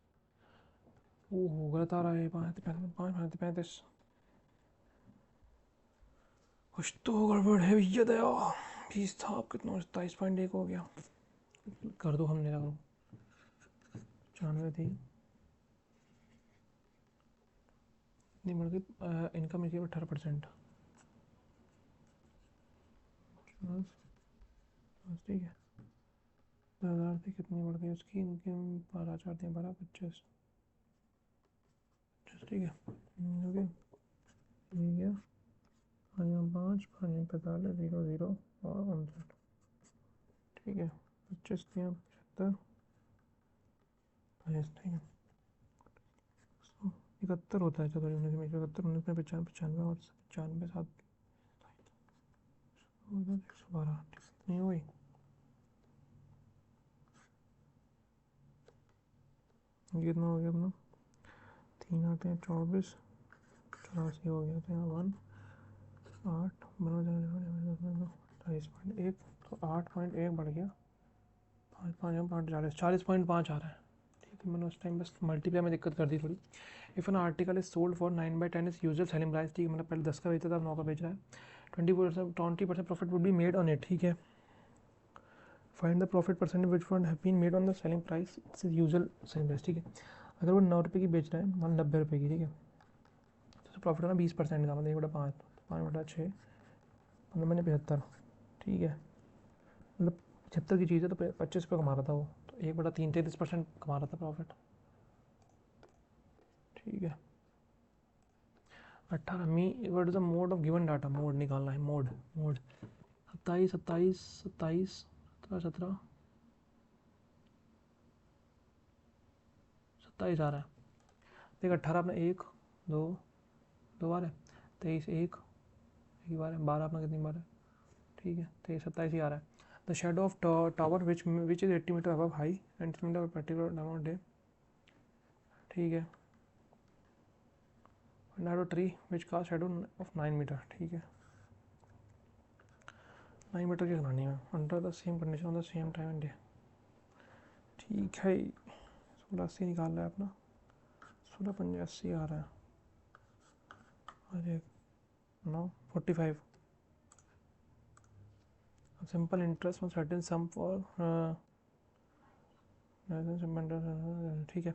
ओहो गलत आ रहा है 5 कुछ तो गड़बड़ है भैया दया 20 था अब कितना 27.1 हो गया कर दो हमने लगा 95 थी नहीं बढ़ गई इनकम इसकी 18%। ठीक है 10,000 थी कितनी बढ़ गई उसकी इनकम 12 4 थे 12 25। ठीक है हो गया ये गया 5 5 45 0 0 और 59। ठीक है 25 दिया 75 ठीक है 71 होता है 14 19 में 71 19 में 95 और 95 7 112 नहीं हुई कितना हो गया अपना 3 आते हैं 24 84 हो गया तो यहाँ 1 8 बना जाएगा 28.1 तो 8.1 बढ़ गया 5 5 5 40.5 आ रहा है। ठीक है मैंने उस टाइम बस मल्टीप्लाई में दिक्कत कर दी थोड़ी। If an article is sold for 9/10 is usual selling price. ठीक है मतलब पहले 10 का बेचा था अब 9 का बेच रहा है 20% profit would be made on it. ठीक है find the profit percentage which would have been made on the selling price its usual selling price. ठीक है अगर वो 9 रुपये की बेच रहा है मान 90 रुपये की। ठीक है तो प्रॉफिट होना 20% का मतलब 1/5 5/6 मतलब मैंने 75। ठीक है मतलब 75 की चीज़ है तो 25 पे कमा रहा था वो तो 1/3 33% कमा रहा था प्रॉफिट। ठीक है 18 me what is the mode of given data, mode निकालना है, मोड मोड 27 27 27 17 17 27 आ रहा है। देख 18 अपना एक दो दो बार है, 23 एक बार है, 12 अपना कितनी बार है, ठीक है 23 27 ही आ रहा है। The shadow of tower which is 80 metre above high and particular amount है, ठीक है। नाडो ट्री विच का शेडो ऑफ 9 मीटर, ठीक है 9 मीटर की बनानी है under the same condition on the same time and day, ठीक है। 1680 निकाल रहा है अपना, 1685 आ रहा है, अरे 945 simple interest on certain some for ठीक है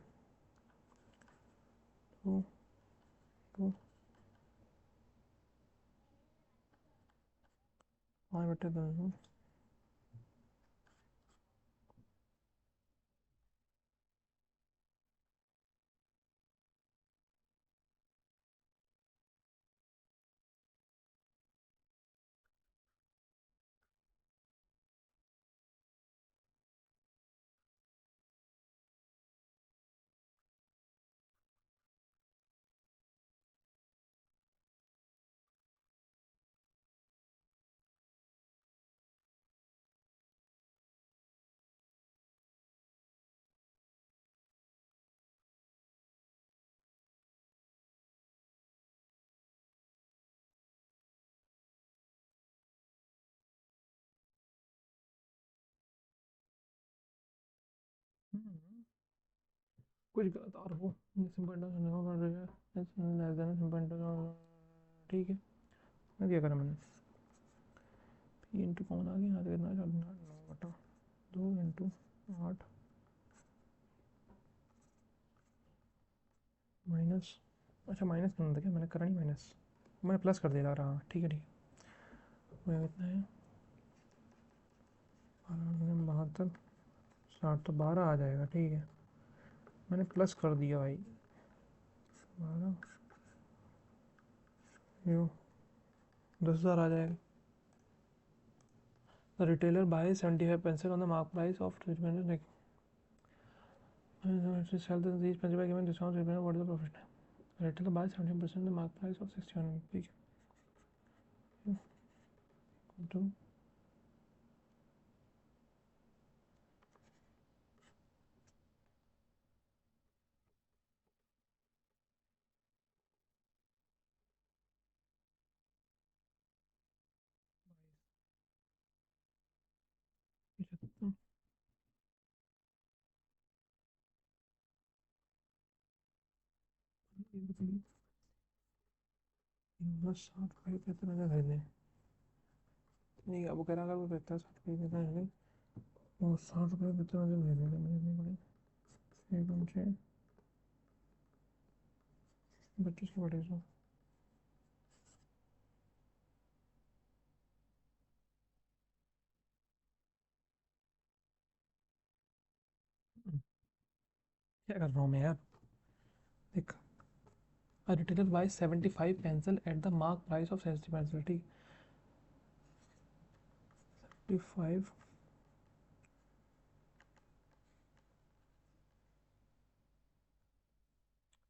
2 2 5 बटे 2 कुछ गलत आ रहा हो, ठीक है। मैं क्या करा मैंने, पी इंटू कौन आ गया यहाँ, कितना 9 बटा 2 इंटू 8 माइनस, अच्छा माइनस करना था क्या, मैंने करा नहीं माइनस, मैंने प्लस कर दिया रहा, ठीक है ठीक है। वह कितना है 72 60 तो 12 आ जाएगा, ठीक है मैंने प्लस कर दिया भाई 12 यो 10,000 आ जाएगा। The retailer buy 75 pencil on the mark price of like sell these pencil by giving discount, what is the profit? Retailer buys 70% the mark price of 61, ठीक है to बस 60 रुपये पे इतना क्या खरीदने, नहीं अब वो कह रहा अगर वो कहता है 60 रुपये कितना है, वो 60 रुपये पे इतना जो खरीदने का मुझे नहीं पड़े, एक उनसे 25 के बटे 100, क्या कर रहा हूँ मैं यार, देख a retailer buys 75 pencil at the mark price of 60 pencil, ठीक 75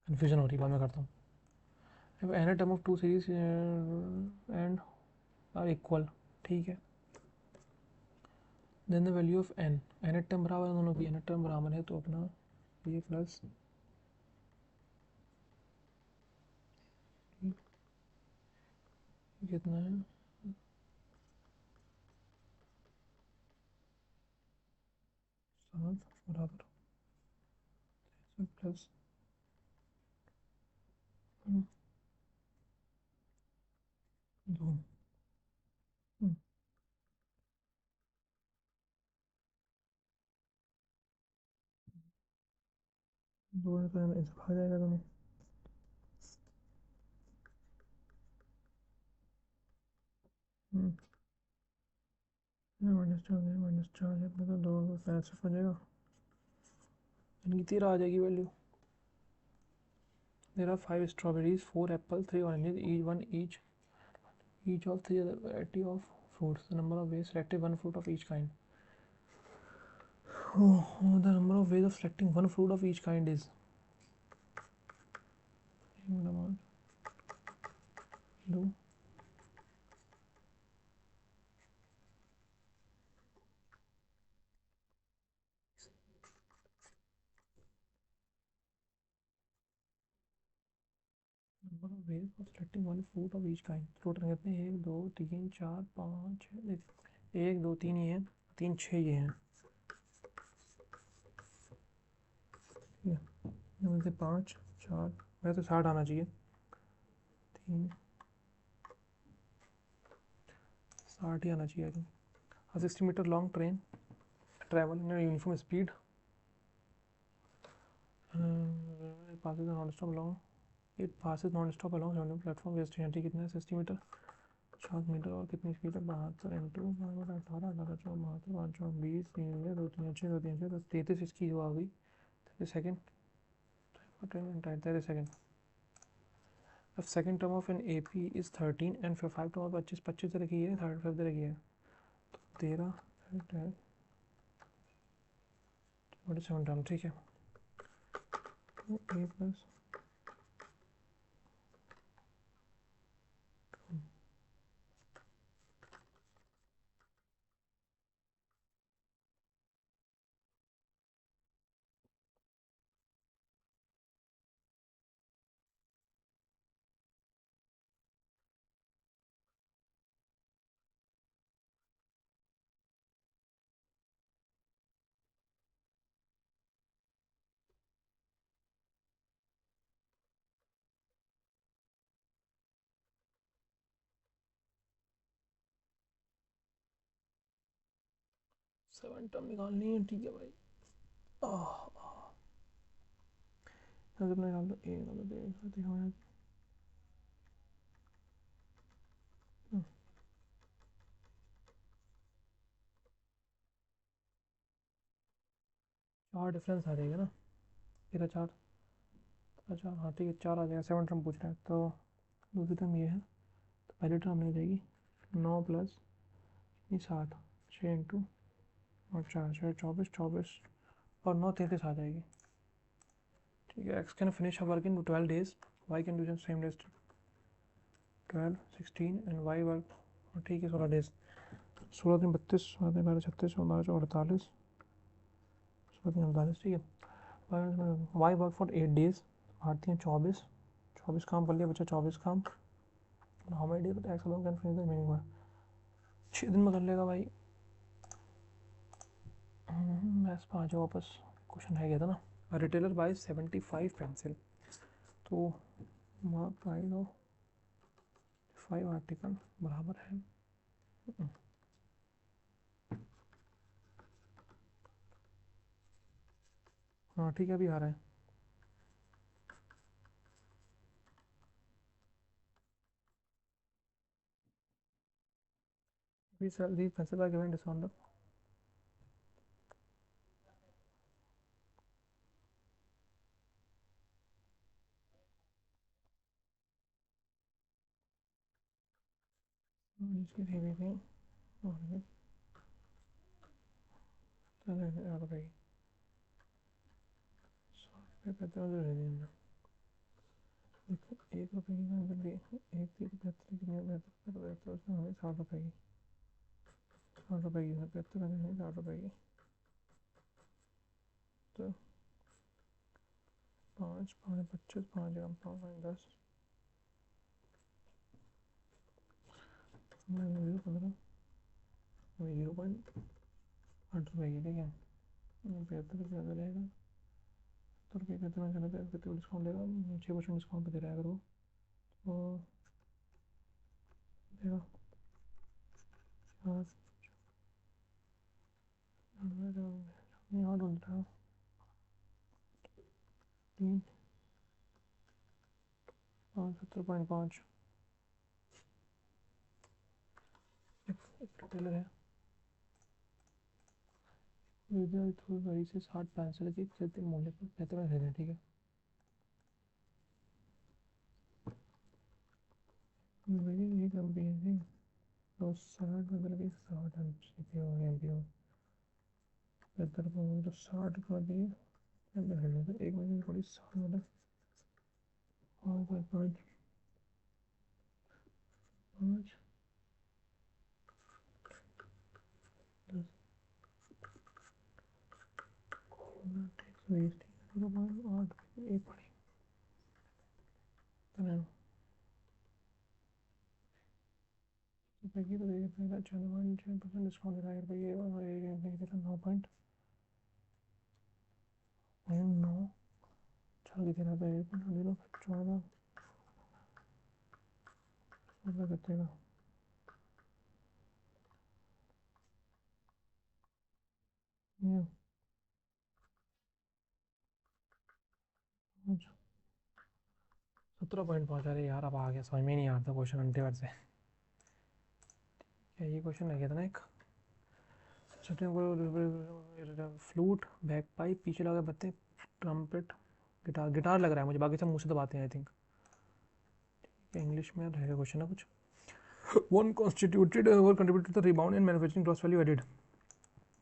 कन्फ्यूजन हो रही है, बाद में करता हूँ। if any term of two series and are equal, ठीक है then the value of n, n term बराबर है दोनों की, एन टर्म बराबर है तो अपना ये प्लस कितना है 7 बराबर प्लस 2 2 तो ऐसे भाग जाएगा दोनों, माइनस 4 है अपने तो 2 65 हो जाएगा, इनकी 13 आ जाएगी value, There are 5 strawberries, 4 apples, 3 oranges, each of 3 other variety of fruits. The number of ways selected one fruit of each kind. The number of ways of selecting one fruit of each kind is do number of ways of selecting one fruit of each kind. Total कितने हैं? 1 2 3 4 5 6. 1 2 3 ये हैं, 3 6 ये हैं. ठीक है, 5 4. वैसे तो 60 आना चाहिए. 3 60 ही आना चाहिए. A 60-meter long train travel in a uniform speed. Passes non-stop along. It passes non-stop along 70 platform. West entry कितना है? 60 मीटर. 60 मीटर और कितनी स्पीड है? 72 इंटू 18 18 चौ 72 5 चौ 20 3 में 2 3 6 2 3 6 33 इसकी हो आ गई. 30 second. 30 second. The second term of an AP is 13 and for 5 term of 25 25 तरह की है. थर्ड 5 तरह की है. तो 13 47 टर्म. ठीक है. A प्लस 7 टर्म निकालनी है. ठीक है भाई. अपने निकाल दो. एक निकाल दो. एक 4 डिफरेंस आ जाएगा ना. तेरा 4. अच्छा हाँ ठीक है. 4 आ जाएगा. 7 टर्म पूछ रहा है तो दूसरी टर्म ये है. तो पहली टर्म नहीं जाएगी. 9 प्लस 60 6 इंटू और 4 6 24 24 और 9 33 आ जाएगी. ठीक है. X can finish work in 12 days. Y can do same days 12 16 and Y work. ठीक है 16 डेज. 16 दिन 32 16 दिन 12 36 12 48 16 दिन 48. ठीक है. Y work for 8 days. आती हैं 24 24 काम कर लिया बच्चा. 24 काम. How many days x alone can finish the meaning work. 6 दिन में कर लेगा भाई. मैथ्स पे आ जाओ वापस. क्वेश्चन है गया था ना. Retailer buys 75 pencil. तो प्राइस ऑफ 5 आर्टिकल बराबर है. हाँ ठीक है. अभी आ रहा है. We sell these pencils are given discount. इसकी हेवी नहीं और चलो भाई 100 रुपये 75 दे देना. देखो 1 रुपये की पेंसिल भी 1 की 75 की 75 उसमें हमें 60 रुपये की 60 रुपये की 75 पेंसिल 60 रुपये की. तो 5 5 25 5 ग्राम 5 10 15 0.8 रुपये की. ठीक है. 75 रुपये का रहेगा. 70 रुपये कितने में चला जाएगा. कितने डिस्काउंट देगा? 6% डिस्काउंट पे दे रहा है अगर वो. तो देगा 4 यहाँ ढूंढ रहा. 3 5 70.5. रिटेलर है. वही से 60 पेंसिल की चलते मूल्य पर 75 में दे दें. ठीक है. तो 60 में लगी 60 एमसीपी हो गया एमपी हो इधर को तो 60 कर दिए एक महीने थोड़ी 60 मतलब और कोई 5 10 टैक्स वेस्ट 0.8 एक पड़ी तो पैकेट तो दे देगा 96% डिस्काउंट दे रहा है भाई ये और ये नहीं देता 9.9 चल के तेरा पे 14 रुपये कितने का ये 17 पॉइंट पहुँचा रहे यार अब आ गया समझ में नहीं आता क्वेश्चन अंटे से क्या ये क्वेश्चन लग गया था ना एक फ्लूट बैक पाइप पीछे लगा बत्ते ट्रम्पेट गिटार गिटार लग रहा है मुझे बाकी सब मुंह से दबाते हैं आई थिंक इंग्लिश में रहेगा क्वेश्चन है कुछ वन कॉन्स्टिट्यूटेड और contributed to the rebound and manufacturing gross value added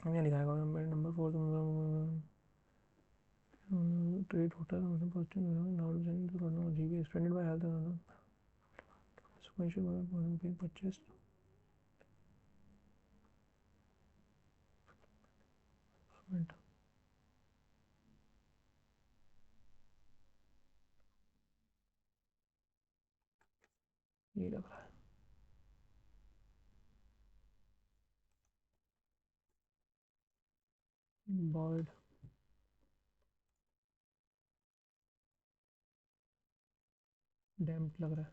हम यहाँ लिखा है number 4 trade hotel positive GB expanded by health sequential being purchased ये लग रहा है बॉयड डैम्प लग रहा है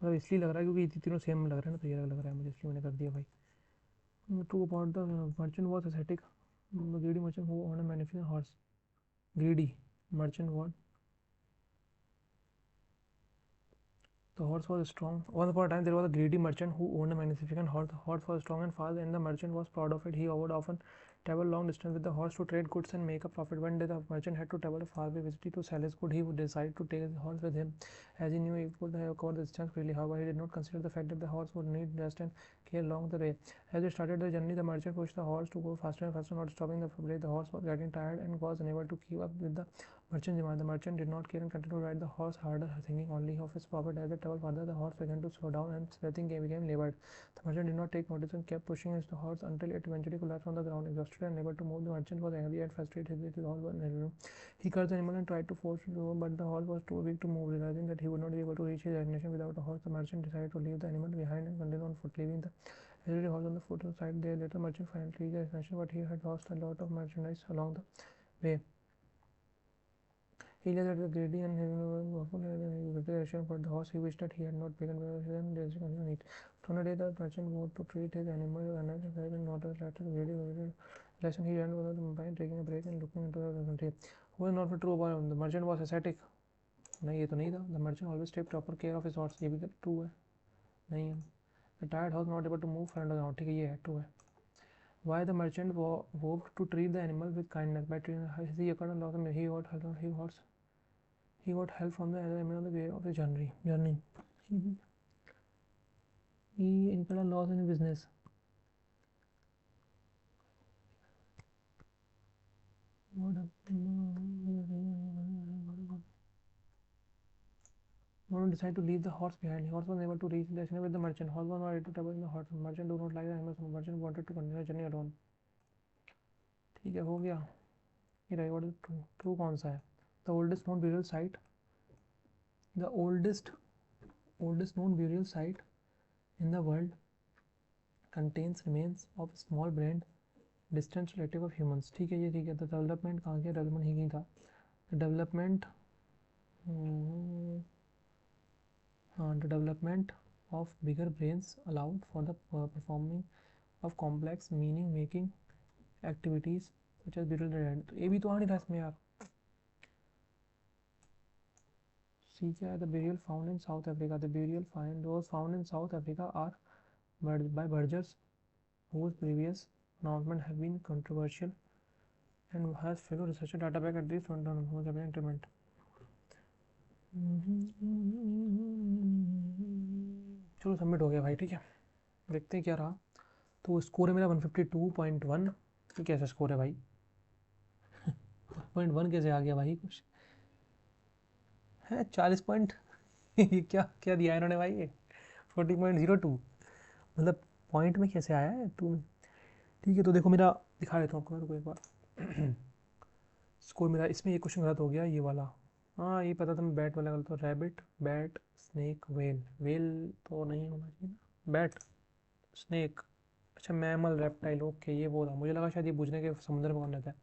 मतलब इसलिए लग रहा है क्योंकि तीनों सेम लग रहा है ना तो ये लग रहा है मुझे इसलिए मैंने कर दिया भाई to about the merchant was aesthetic greedy merchant who owned a magnificent horse greedy merchant what the horse was strong once upon a time there was a greedy merchant who owned a magnificent horse the horse was strong and fast and the merchant was proud of it he would often travel long distance with the horse to trade goods and make a profit one day the merchant had to travel a far way visit to sell his goods he would decide to take his horse with him as he knew he could have covered the distance quickly however he did not consider the fact that the horse would need rest and care along the way as they started the journey the merchant pushed the horse to go faster and faster not stopping the way the horse was getting tired and was unable to keep up with the merchant's demand. The merchant did not care and continued to ride the horse harder, thinking only of his profit. As they traveled further, the horse began to slow down and everything became labored. The merchant did not take notice and kept pushing his horse until it eventually collapsed on the ground. Exhausted and unable to move, the merchant was angry and frustrated with his horse. He cursed the animal and tried to force it to move, but the horse was too weak to move. Realizing that he would not be able to reach his destination without a horse, the merchant decided to leave the animal behind and continue on foot, leaving the elderly horse on the foot side. There later, merchant finally reached the destination, but he had lost a lot of merchandise along the way. He left the greedy and regretted for the horse. He wished that he had not begun and it. From the day the merchant vowed to treat his animal and not as latter greedy lesson he learned was by taking a break and looking into the country. Who is not true about the merchant was ascetic. नहीं ये तो नहीं था. The merchant always take proper care of his horse. ये भी true है. नहीं है. The tired horse not able to move from the ground. ठीक है ये है true है. Why the merchant vowed to treat the animal with kindness by treating he occurred a lot of he got help from the animal on the way of the journey. He incurred a loss in his business. Mono decided to leave the horse behind. The horse was able to reach the destination with the merchant. Horse was not able to travel in the horse. Merchant do not like the animal. So merchant wanted to continue the journey alone. ठीक है हो गया. ये रहेगा true कौन सा है? The oldest known burial site. The oldest known burial site in the world contains remains of a small brain distant relative of humans. ठीक है ये ठीक है. The development कहाँ गया? डेवलपमेंट ही था. The development the development of bigger brains allowed for the performing of complex meaning making activities such as burial dead. तो ये भी तो आ नहीं था इसमें यार. See क्या है? The burial found in South Africa. The burial those found in South Africa are by burghers whose previous announcement have been controversial and has fellow researcher data back at this one implement. चलो submit हो गया भाई. ठीक है. देखते हैं क्या रहा। तो स्कोर है मेरा 152.1। ये कैसा स्कोर है भाई? 1.1 कैसे आ गया भाई? कुछ है 40 पॉइंट। ये क्या क्या दिया है इन्होंने भाई? ये 40.02 मतलब पॉइंट में कैसे आया है तू? ठीक है, तो देखो मेरा दिखा देता हूँ आपको, रुको एक बार। स्कोर मेरा इसमें ये क्वेश्चन गलत हो गया, ये वाला। हाँ ये पता था, मैं बैट वाला गलत हो। Rabbit, bat, snake, well. Well तो नहीं होना चाहिए ना। बैट, स्नेक, अच्छा मैमल, रेप्टाइल, ओके ये वो था। मुझे लगा शायद ये पूछने के समुद्र में कौन रहता है।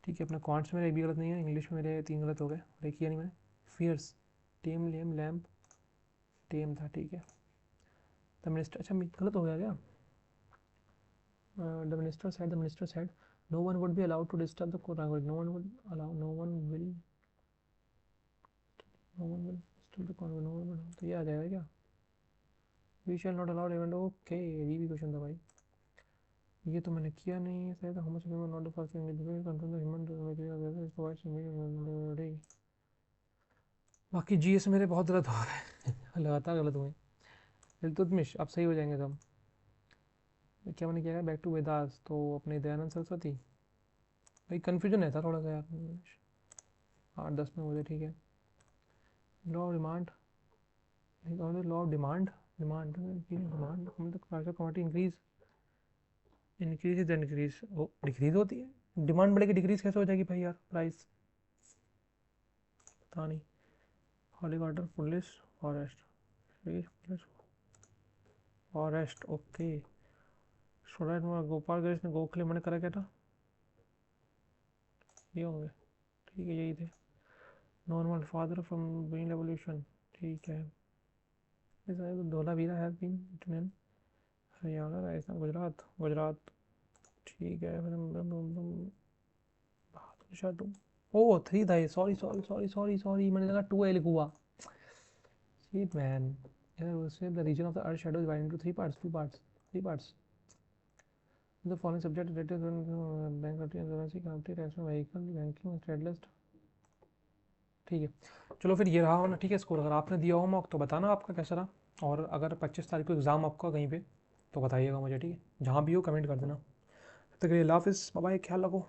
ठीक है, अपना कॉन्ट्स में एक भी गलत नहीं है। इंग्लिश में मेरे 3 गलत हो गए और एक किया नहीं मैंने। फियर्स, टेम, लेम, लैम्प, टेम था। ठीक है, द मिनिस्टर, अच्छा गलत हो गया क्या? The minister said no one would be allowed to disturb the कोरंग, no one would allow, no one will, no one will disturb the कोरंग, नो वन, तो ये आ जाएगा क्या? We shall not allowed event, okay ये भी question था भाई। ये तो मैंने किया नहीं है शायद। How much we not the first individual control the human weather is provides immediate. बाकी जीएस मेरे बहुत गलत हो रहे लगातार गलत हुए। इल्तुतमिश, अब सही हो जाएंगे सब। क्या मैंने किया? बैक टू वेदास, तो अपने दयानंद सरस्वती। भाई कन्फ्यूजन है था थोड़ा सा यार। 8-10 में मुझे, ठीक है। Law of demand, law of demand, demand demand मतलब price of commodity increase, increase is increase, वो डिक्रीज होती है। डिमांड बढ़ेगी, डिक्रीज कैसे हो जाएगी भाई यार प्राइस? पता नहीं। Holy water, police, forest, forest, okay. Student में गोपाल गणेश ने गोखले मैंने करा क्या था? ये होंगे, ठीक है यही थे। Normal father from being evolution, ठीक है। Dholavira have been Indian, Haryana, Rajasthan, Gujarat, Gujarat, ठीक है। बहादुर शाह टू, ओ 3 था ये, sorry sorry sorry sorry sorry, मैंने लगा 2 लिखा हुआ। Shit man. The region of the Earth shadow is divided into 3 parts, 2 parts, 3 parts. The following subject related to bankruptcy, insolvency, calamity, national vehicle, banking, trade list. ठीक है, चलो फिर ये रहा ना। ठीक है, स्कोर अगर आपने दिया हो मॉक तो बताना आपका कैसा रहा। और अगर 25 तारीख को एग्ज़ाम आपका कहीं पे तो बताइएगा मुझे, ठीक है। जहाँ भी हो कमेंट कर देना। तब तक के लिए अल्लाह हाफिज़, बाय बाय, ख्याल रखो।